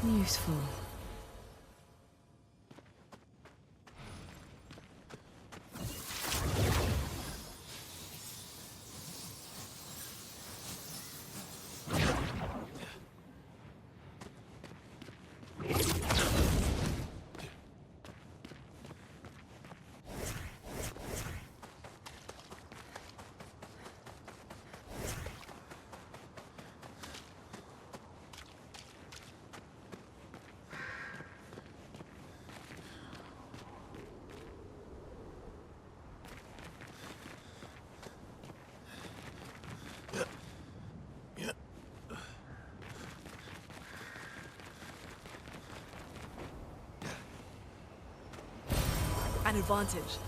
Useful. An advantage.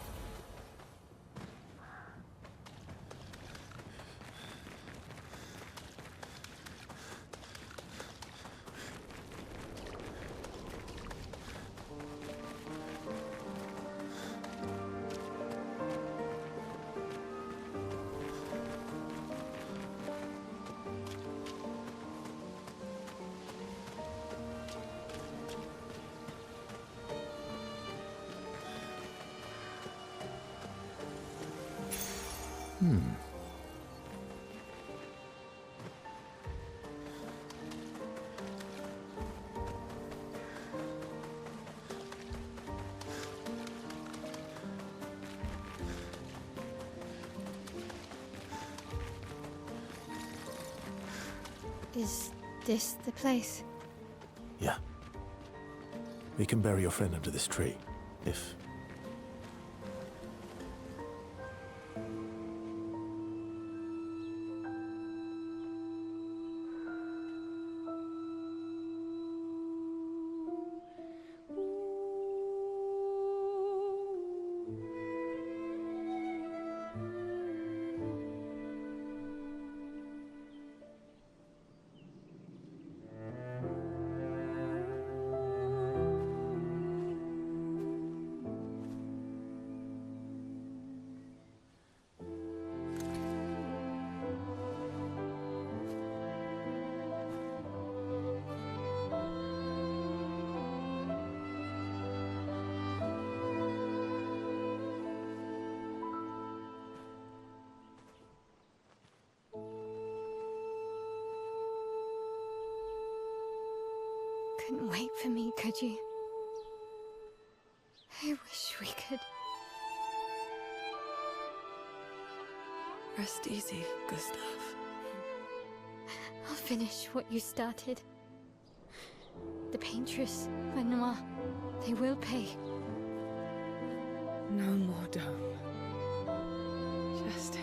Is this the place? Yeah. We can bury your friend under this tree, if... Couldn't wait for me, could you? I wish we could. Rest easy, Gustav. I'll finish what you started. The paintress, Benoit, they will pay. No more dome. Just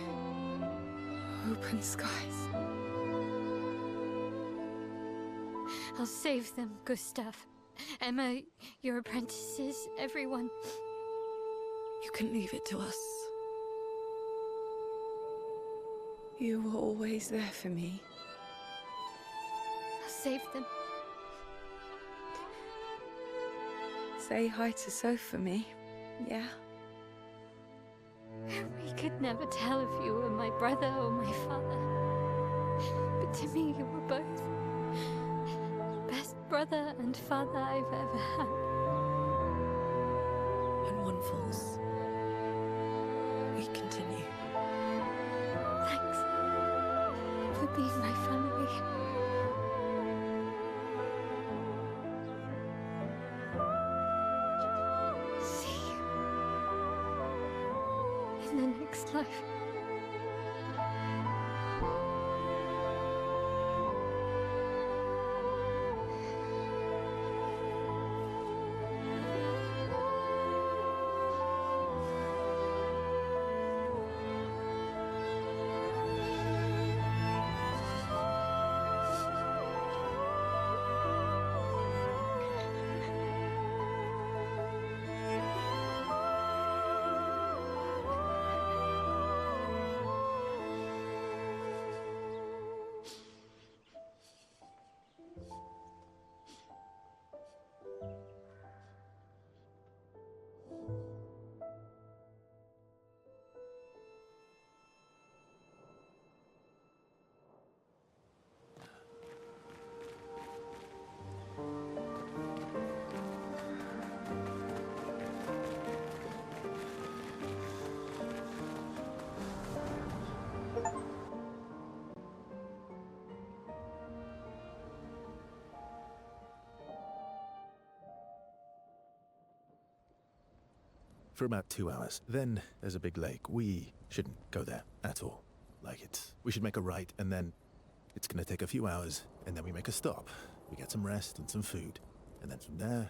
open skies. I'll save them, Gustav. Emma, your apprentices, everyone. You can leave it to us. You were always there for me. I'll save them. Say hi to Soph for me, yeah? We could never tell if you were my brother or my father. But to me, you were both. Best brother and father I've ever had. When one falls, we continue. Thanks for being my family. See you in the next life. for about 2 hours. Then there's a big lake. We shouldn't go there at all. We should make a right, and then it's gonna take a few hours, and then we make a stop. We get some rest and some food, and then from there,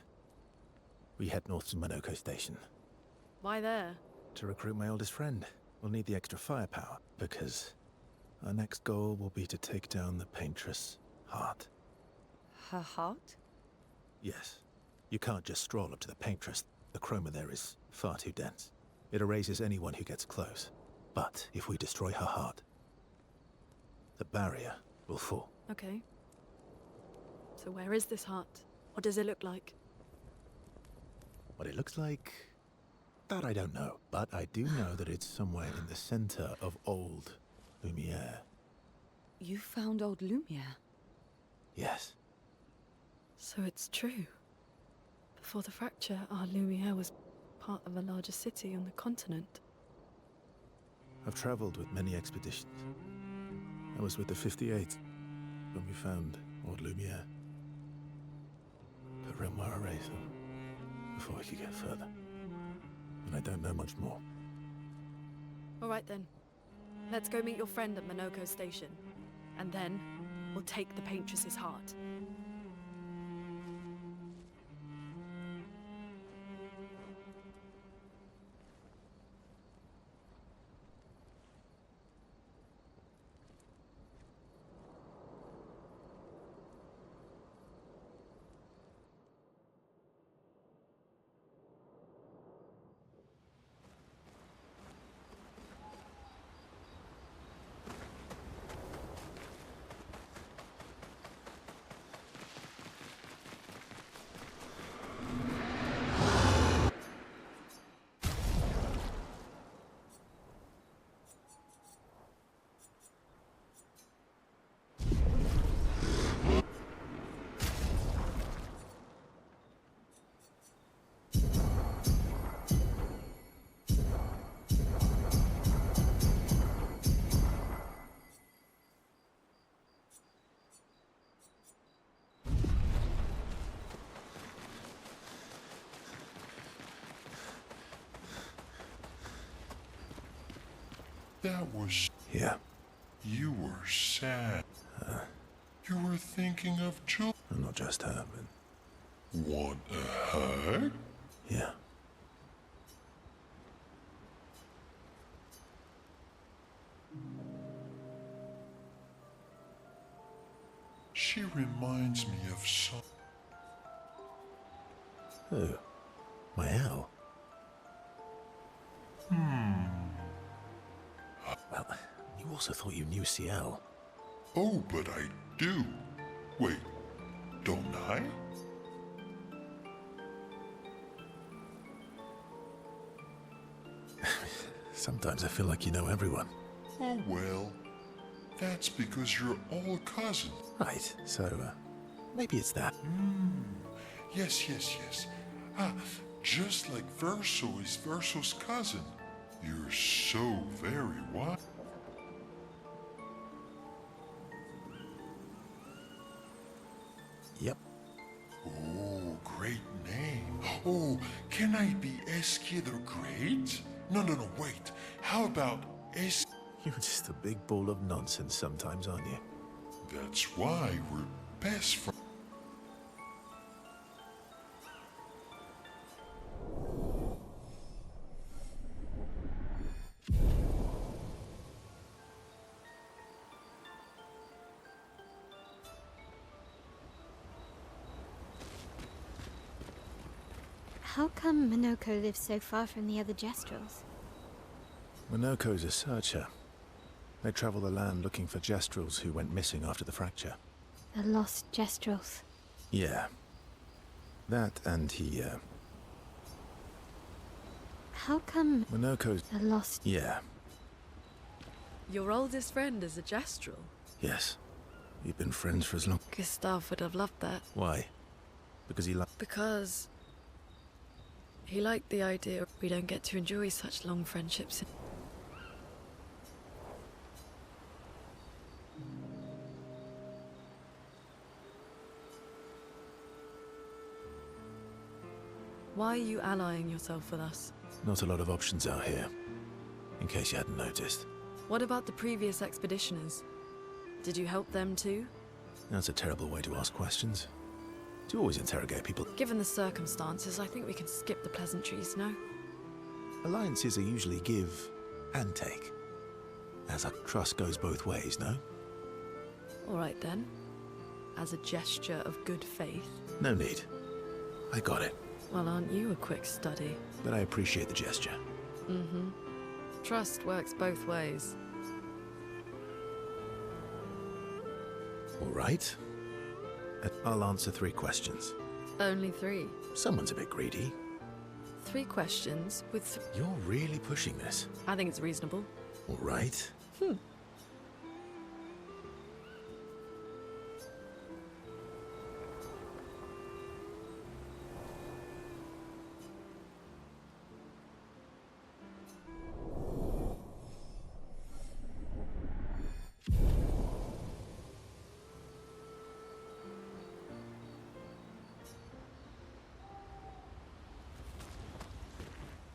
we head north to MONACO station. Why there? To recruit my oldest friend. We'll need the extra firepower, because our next goal will be to take down the paintress' heart. Her heart? Yes. You can't just stroll up to the paintress. The chroma there is far too dense. It erases anyone who gets close. But if we destroy her heart, the barrier will fall. Okay. So where is this heart? What does it look like? What it looks like, that I don't know. But I do know that it's somewhere in the center of old Lumiere. You found old Lumiere? Yes. So it's true. Before the fracture, our Lumiere was part of a larger city on the continent. I've traveled with many expeditions. I was with the 58th when we found old Lumiere. But Renoir erased them before we could get further. And I don't know much more. All right then. Let's go meet your friend at MONACO station. And then, we'll take the paintress's heart. That was... Yeah. You were sad. You were thinking of Jill. And not just her, but... Want a hug? Yeah. She reminds me of some... Who? My owl? Well, you also thought you knew CL. Oh, but I do. Wait, don't I? Sometimes I feel like you know everyone. Oh, well. That's because you're all cousins. Right, so, maybe it's that. Yes. Ah, just like Verso is Verso's cousin. You're so very wise. Yep. Oh, great name. Oh, can I be Eski the Great? No, wait. How about Eski? You're just a big ball of nonsense sometimes, aren't you? That's why we're best friends. How come MONACO lives so far from the other Gestrels? MONACO's a searcher. They travel the land looking for Gestrels who went missing after the fracture. The lost Gestrels. Yeah. That and he, How come MONACO's... the lost... Yeah. Your oldest friend is a Gestrel. Yes. You've been friends for as long... Gustav would have loved that. Why? Because he Because... he liked the idea we don't get to enjoy such long friendships. Why are you allying yourself with us? Not a lot of options out here, in case you hadn't noticed. What about the previous expeditioners? Did you help them too? That's a terrible way to ask questions. Do you always interrogate people? Given the circumstances, I think we can skip the pleasantries, no? Alliances are usually give and take. As our trust goes both ways, no? All right then. As a gesture of good faith. No need. I got it. Well, aren't you a quick study? But I appreciate the gesture. Mm-hmm. Trust works both ways. All right. I'll answer 3 questions. Only 3. Someone's a bit greedy. 3 questions with... You're really pushing this. I think it's reasonable. All right.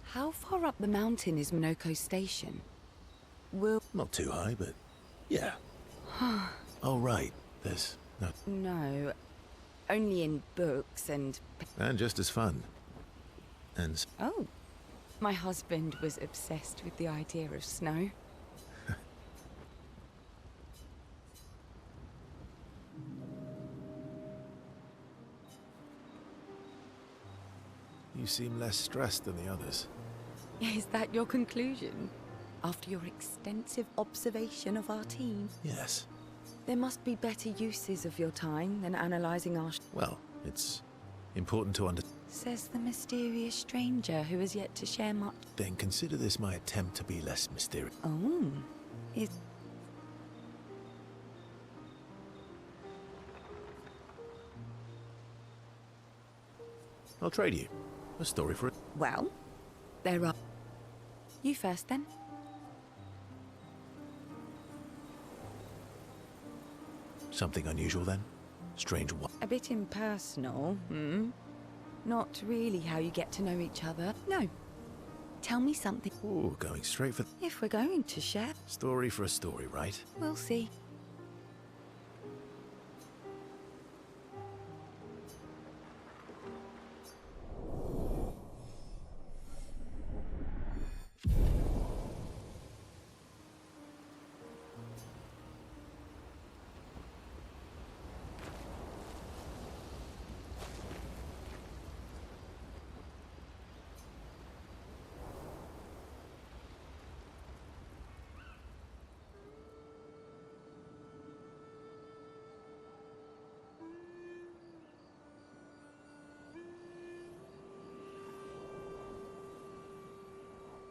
How far up the mountain is MONACO station? Not too high, but yeah. Oh, right. There's no... No, only in books and... And just as fun. And... Oh, my husband was obsessed with the idea of snow. You seem less stressed than the others. Is that your conclusion? After your extensive observation of our team? Yes. There must be better uses of your time than analysing our... Well, it's important to Says the mysterious stranger who has yet to share much... Then consider this my attempt to be less mysterious. Oh, is... I'll trade you. A story for it. Well, there are... You first, then. Something unusual, then? Strange what? A bit impersonal, hmm? Not really how you get to know each other. No. Tell me something. Ooh, going straight for... If we're going to share, Story for a story, right? we'll see.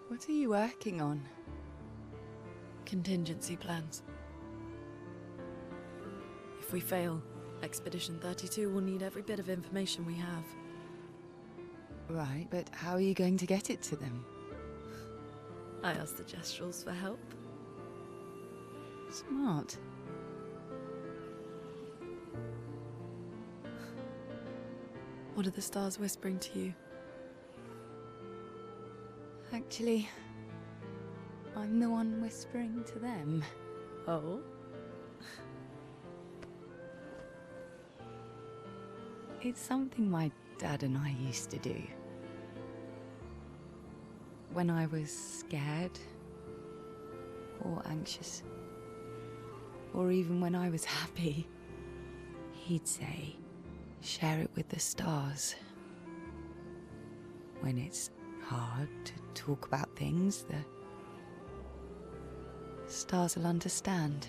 What are you working on? Contingency plans. If we fail, Expedition 32 will need every bit of information we have. Right, but how are you going to get it to them? I asked the Gestrals for help. Smart. What are the stars whispering to you? Actually, I'm the one whispering to them. Oh? It's something my dad and I used to do. When I was scared, or anxious, or even when I was happy, he'd say, share it with the stars. When it's hard to talk about things, the stars will understand.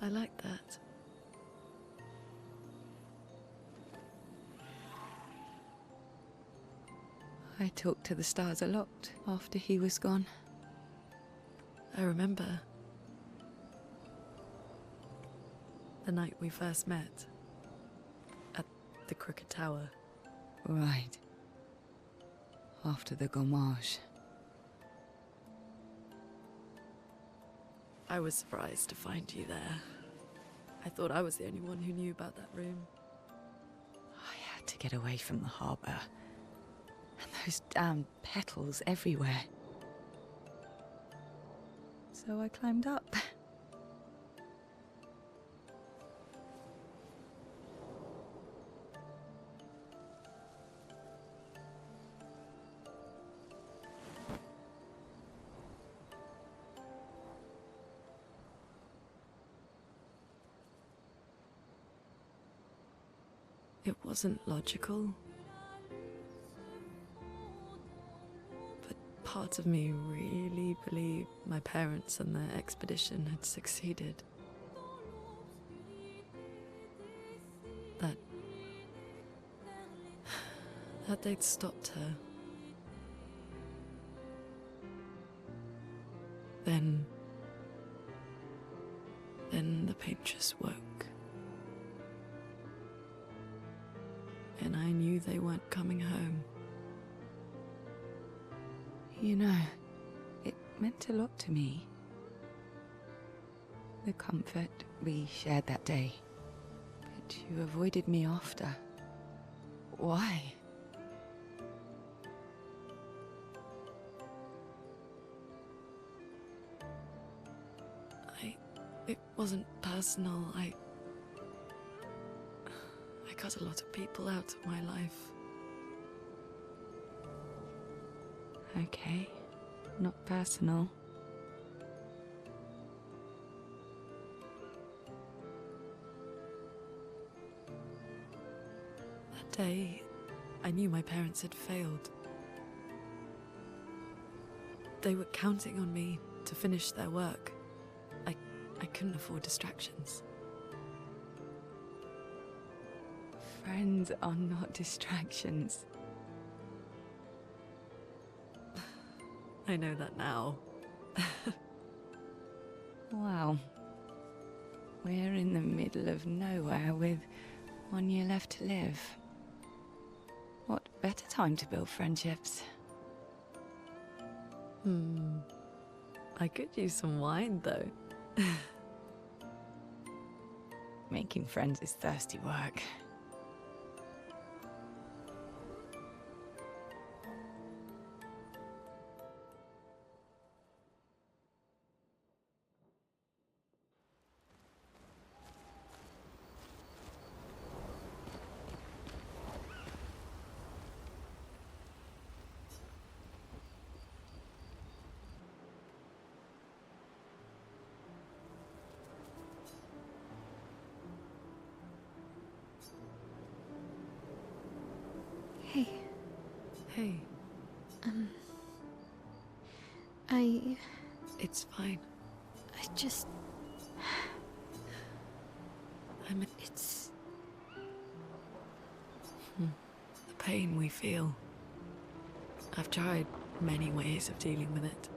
I like that. I talked to the stars a lot after he was gone. I remember the night we first met at the Crooked Tower. Right. After the gommage. I was surprised to find you there. I thought I was the only one who knew about that room. I had to get away from the harbour. And those damn petals everywhere. So I climbed up. It wasn't logical. But part of me really believed my parents and their expedition had succeeded. That they'd stopped her. Then the pain just woke. And I knew they weren't coming home. You know, it meant a lot to me. The comfort we shared that day. But you avoided me after. Why? It wasn't personal. I cut a lot of people out of my life. Okay, not personal. That day, I knew my parents had failed. They were counting on me to finish their work. I couldn't afford distractions. Friends are not distractions. I know that now. Wow. We're in the middle of nowhere with 1 year left to live. What better time to build friendships? I could use some wine, though. Making friends is thirsty work. Hey, Hey, it's fine. just... It's... The pain we feel. I've tried many ways of dealing with it.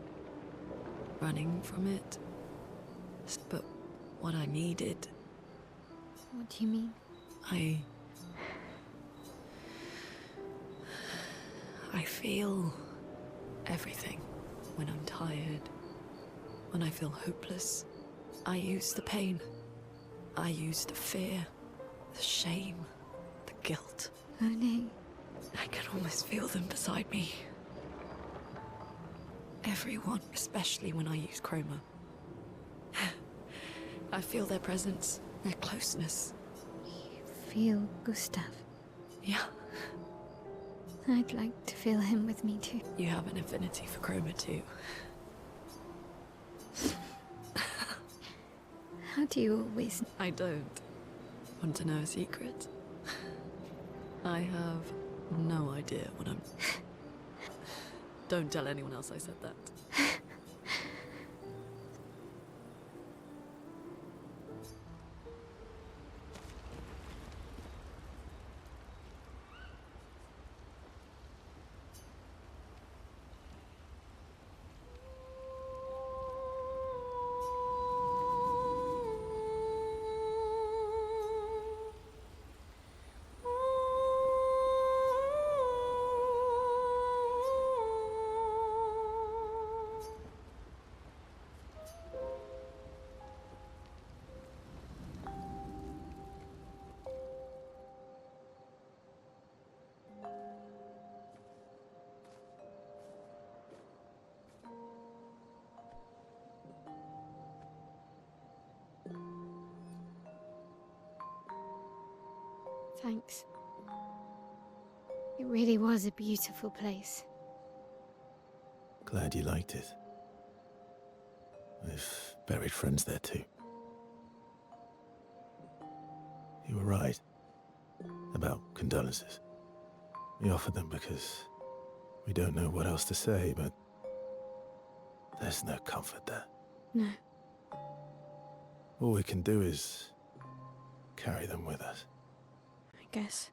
Running from it. But what I needed... What do you mean? I feel everything when I'm tired, when I feel hopeless. I use the pain. I use the fear, the shame, the guilt. Oh no. I can almost feel them beside me. Everyone, especially when I use chroma. I feel their presence, their closeness. You feel Gustav. Yeah. I'd like to feel him with me too. You have an affinity for chroma too. How do you always... I don't. Want to know a secret? I have no idea what I'm... Don't tell anyone else I said that. Thanks. It really was a beautiful place. Glad you liked it. I've buried friends there too. You were right about condolences. We offered them because we don't know what else to say, but there's no comfort there. No. All we can do is carry them with us. I guess.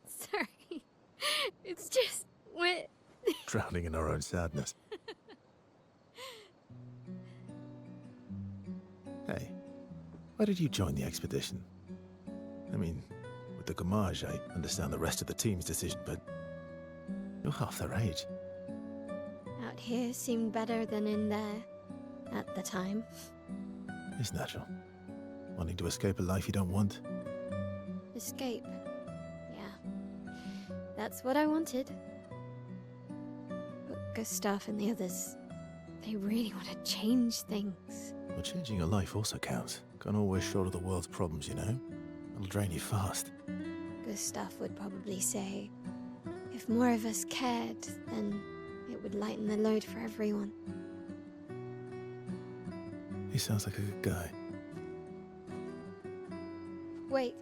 Sorry. It's just we're Drowning in our own sadness. Hey, why did you join the expedition? I mean, with the Gamage, I understand the rest of the team's decision, but you're half their age. out here seemed better than in there at the time. It's natural. Wanting to escape a life you don't want. Escape. Yeah. That's what I wanted. But Gustav and the others, they really want to change things. Well, changing your life also counts. Can't always shoulder the world's problems, you know? It'll drain you fast. Gustav would probably say, if more of us cared, then it would lighten the load for everyone. He sounds like a good guy. Wait.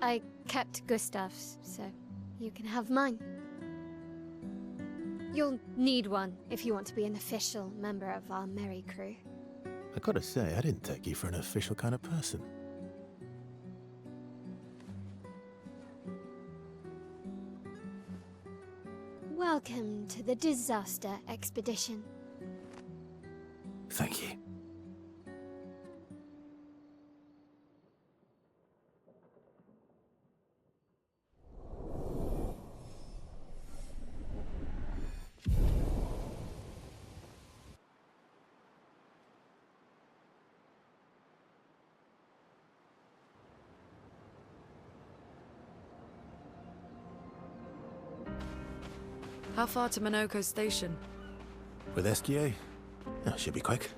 I kept Gustav's, so you can have mine. You'll need one if you want to be an official member of our merry crew. I gotta say, I didn't take you for an official kind of person. Welcome to the disaster expedition. Thank you. How far to MONACO station? With SGA? Oh, should be quick.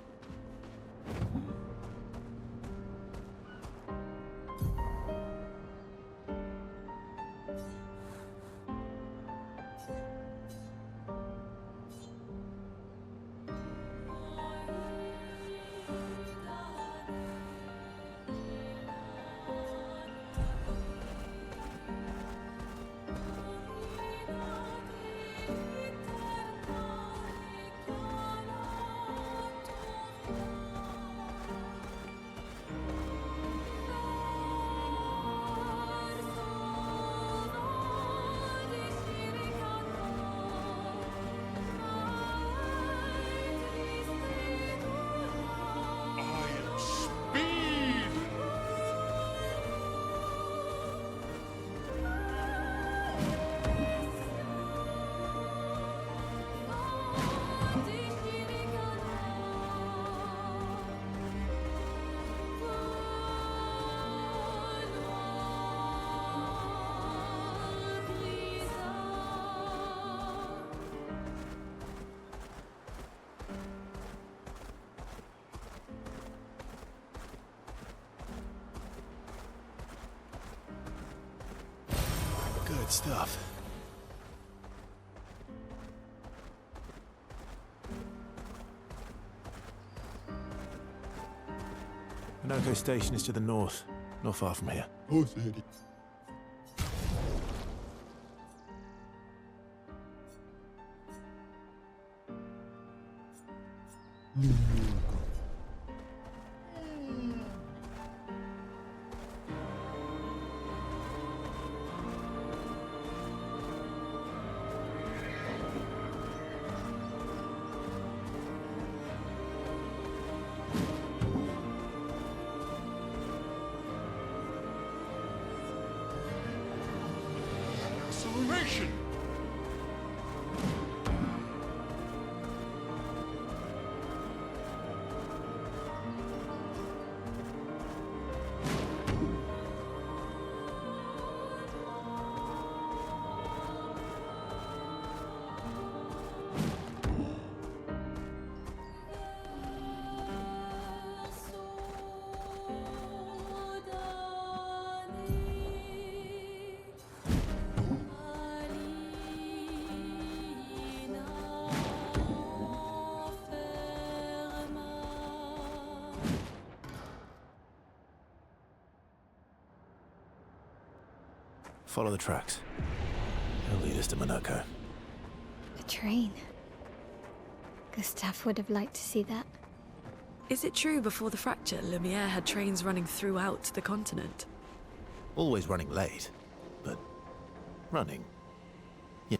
Good stuff. MONACO station is to the north, not far from here. Acceleration! Follow the tracks. They'll lead us to MONACO. A train. Gustav would have liked to see that. Is it true before the fracture, Lumiere had trains running throughout the continent? Always running late, but running. Yeah.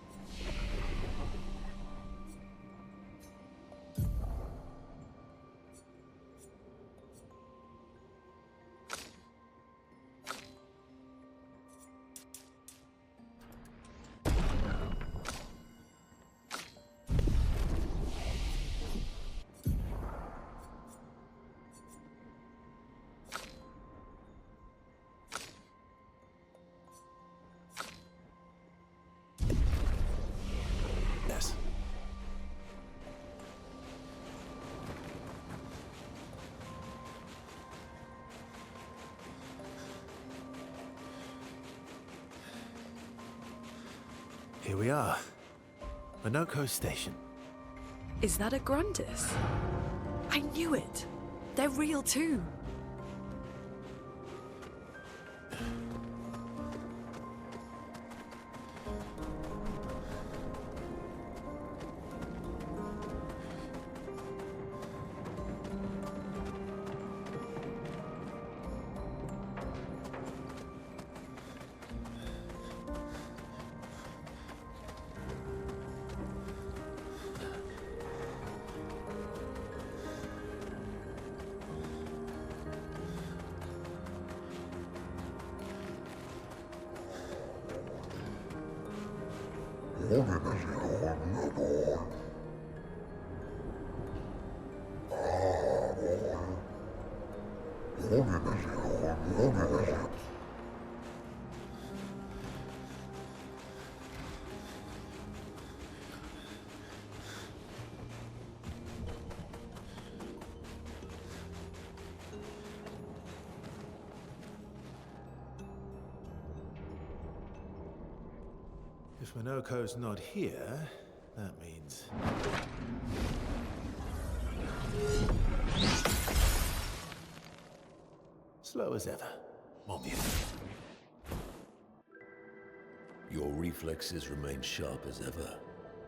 Yes. Here we are. MONACO Station. Is that a Grundis? I knew it! They're real too! If MONACO's not here, that means... slow as ever. More beautiful. Your reflexes remain sharp as ever.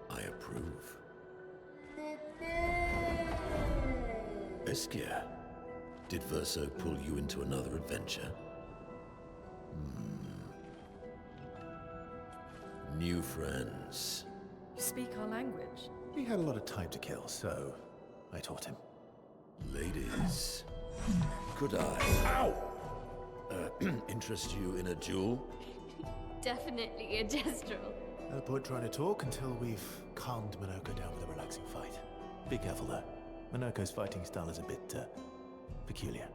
I approve. Obscur, did Verso pull you into another adventure? New friends. You speak our language? He had a lot of time to kill, so I taught him. Ladies, could I interest you in a duel? Definitely a gestural. No point trying to talk until we've calmed MONACO down with a relaxing fight. Be careful though. MONACO's fighting style is a bit peculiar.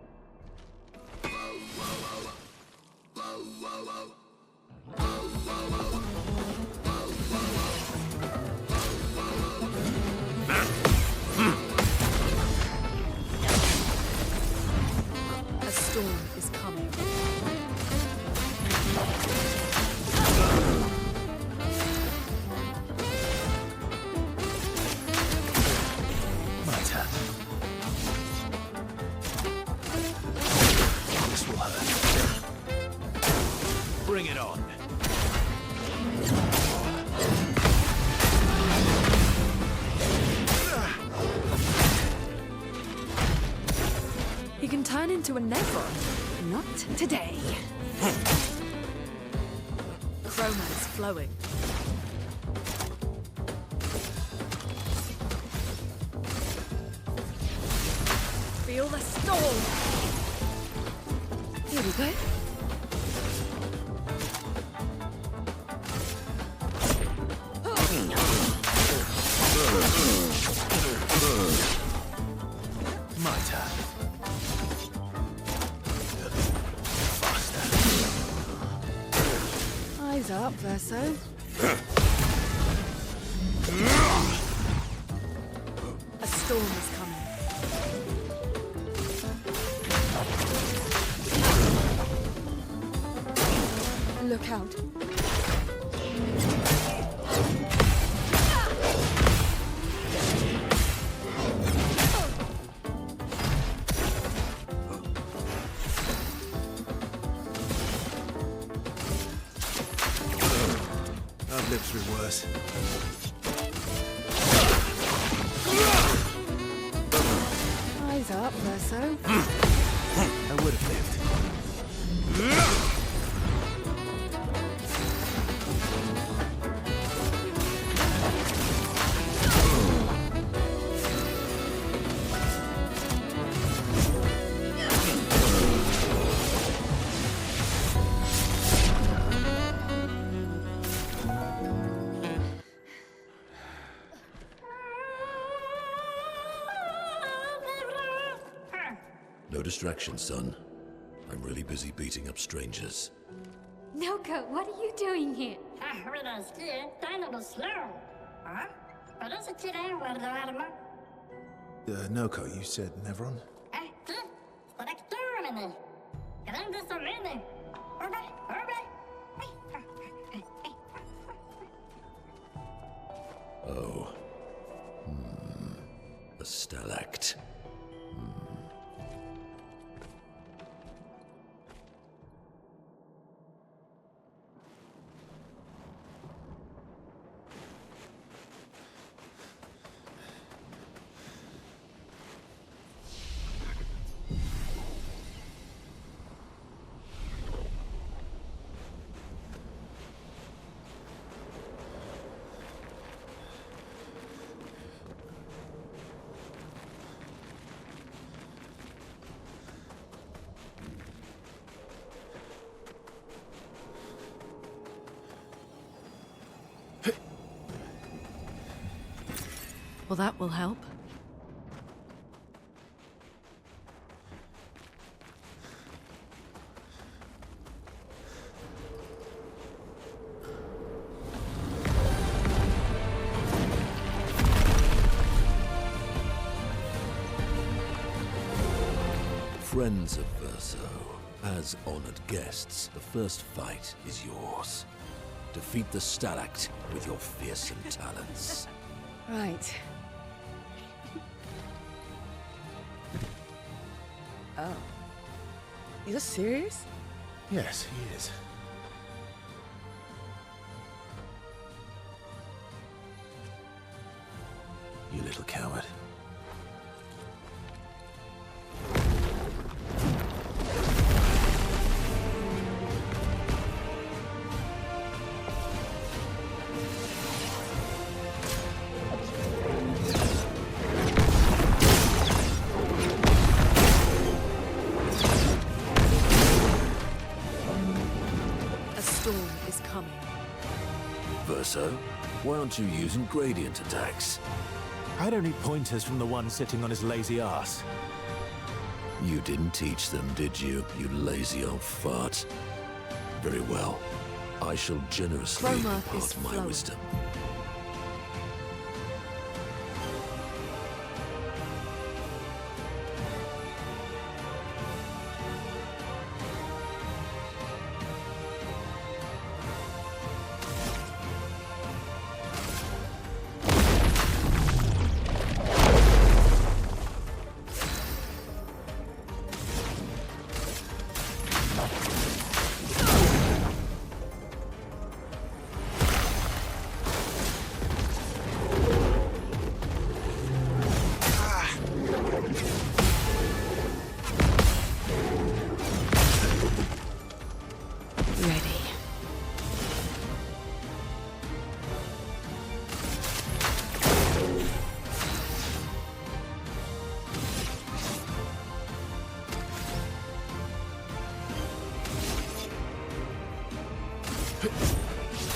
A storm is coming. My turn. This will hurt. Bring it on. He can turn into a Nevron. Not today. Chroma is flowing. Feel the storm! Here we go. My turn. Faster. Eyes up, Verso. A storm is coming. Look out. picture it worse. Eyes up, Verso. I would have lived. No distraction, son. I'm really busy beating up strangers. Noko, what are you doing here? Noko, you said Nevron? Oh. A stalact. Well, that will help. Friends of Verso, as honored guests, the first fight is yours. Defeat the stalact with your fearsome talents. Right. Oh. You're serious? Yes, he is. You little coward. Verso, why aren't you using gradient attacks? I don't need pointers from the one sitting on his lazy ass. You didn't teach them, did you, you lazy old fart? Very well. I shall generously Chroma is impart my flowing. wisdom.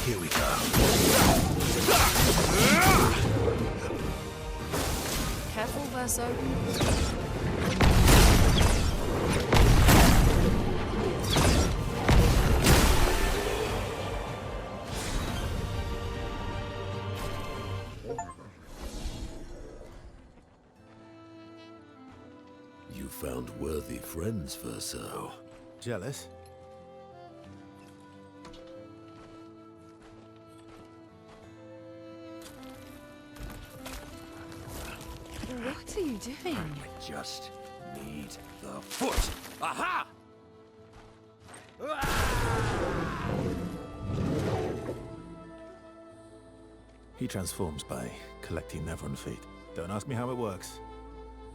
Here we go. Careful, Verso. You found worthy friends, Verso. Jealous? What are you doing? I just need the foot. Aha! transforms by collecting Nevron feet. Don't ask me how it works.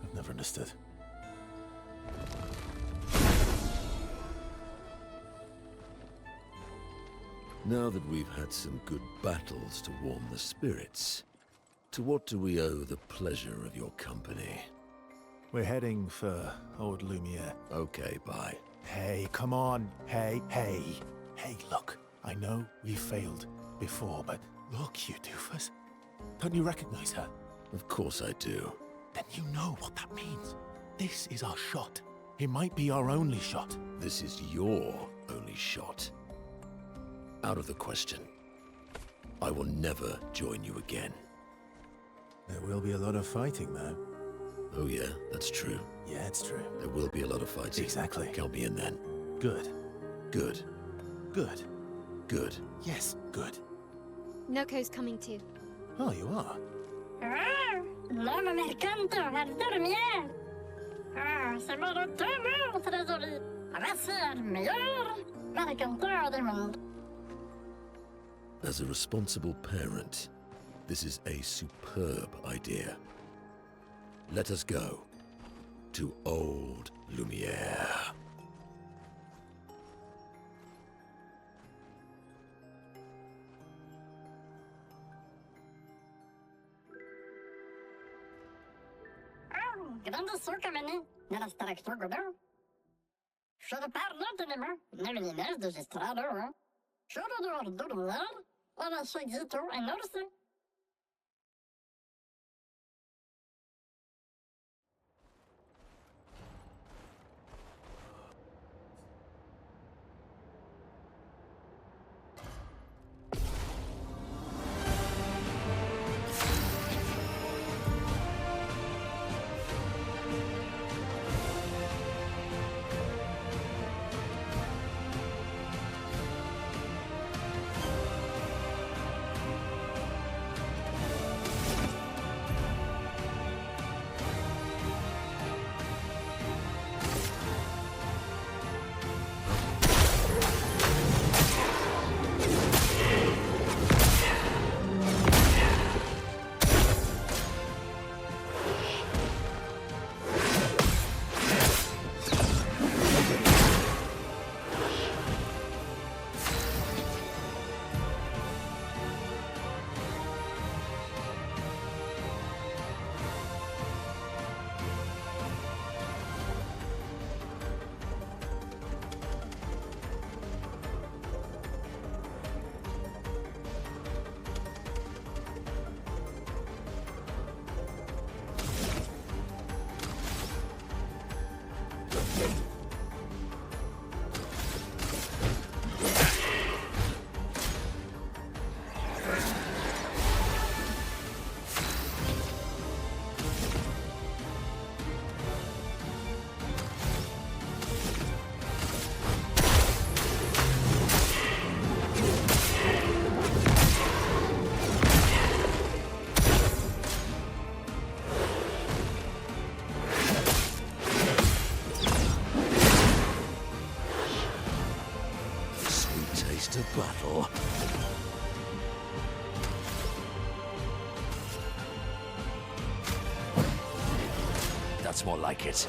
I've never understood. Now that we've had some good battles to warm the spirits, to what do we owe the pleasure of your company? We're heading for old Lumiere. Okay, bye. Hey, come on. Hey. Hey, look. I know we failed before, but look, you doofus. Don't you recognize her? Of course I do. Then you know what that means. This is our shot. It might be our only shot. This is your only shot. Out of the question. I will never join you again. There will be a lot of fighting, though. Oh yeah, that's true. Yeah, it's true. There will be a lot of fighting. Exactly. Count me in then. Good. Good. Good. Good. Yes, good. Noco's coming too. Oh, you are? L'homme mercante har dormir. C'est bara 2 år, trésorier. Vad ser mer? Mercante det mund. As a responsible parent, this is a superb idea. Let us go to old Lumiere. Grande suca, menino. Nella stractor do. Je ne parle de nema. Nevenines de gestrado, hein. Je ne dois dormir. Ela chegito en orse. To battle. That's more like it.